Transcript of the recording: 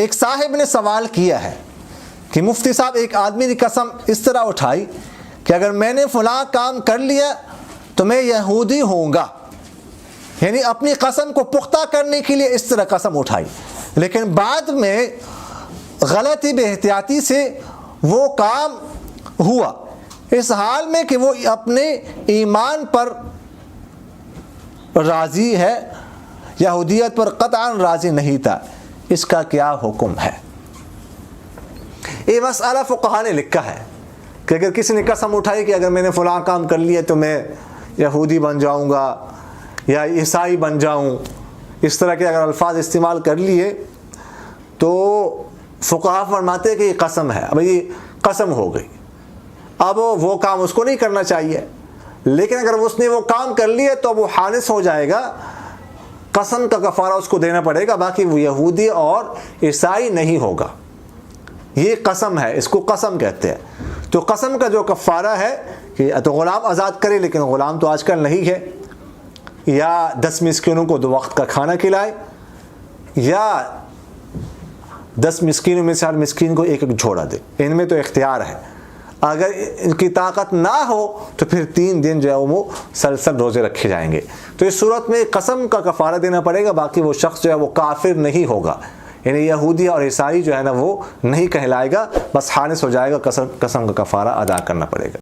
ایک صاحب نے سوال کیا ہے کہ مفتی صاحب ایک آدمی نے قسم اس طرح اٹھائی کہ اگر میں نے فلاں کام کر لیا تو میں یہودی ہوں گا، یعنی اپنی قسم کو پختہ کرنے کے لیے اس طرح قسم اٹھائی، لیکن بعد میں غلطی بے احتیاطی سے وہ کام ہوا، اس حال میں کہ وہ اپنے ایمان پر راضی ہے، یہودیت پر قطعاً راضی نہیں تھا، اس کا کیا حکم ہے؟ یہ مسئلہ فقہاء نے لکھا ہے کہ اگر کسی نے قسم اٹھائی کہ اگر میں نے فلاں کام کر لیا تو میں یہودی بن جاؤں گا یا عیسائی بن جاؤں، اس طرح کے اگر الفاظ استعمال کر لیے تو فقہاء فرماتے ہیں کہ یہ قسم ہے، اب یہ قسم ہو گئی، اب وہ کام اس کو نہیں کرنا چاہیے، لیکن اگر اس نے وہ کام کر لیے تو وہ حانث ہو جائے گا، قسم کا کفارہ اس کو دینا پڑے گا، باقی وہ یہودی اور عیسائی نہیں ہوگا۔ یہ قسم ہے، اس کو قسم کہتے ہیں۔ تو قسم کا جو کفارہ ہے کہ تو غلام آزاد کرے، لیکن غلام تو آج کل نہیں ہے، یا 10 مسکینوں کو 2 وقت کا کھانا کھلائے، یا 10 مسکینوں میں سے ہر مسکین کو 1 جھوڑا دے، ان میں تو اختیار ہے۔ اگر ان کی طاقت نہ ہو تو پھر 3 دن جو ہے وہ سلسل روزے رکھے جائیں گے۔ تو اس صورت میں قسم کا کفارہ دینا پڑے گا، باقی وہ شخص جو ہے وہ کافر نہیں ہوگا، یعنی یہودی اور عیسائی جو ہے نا وہ نہیں کہلائے گا، بس حانث ہو جائے گا، قسم کا کفارہ ادا کرنا پڑے گا۔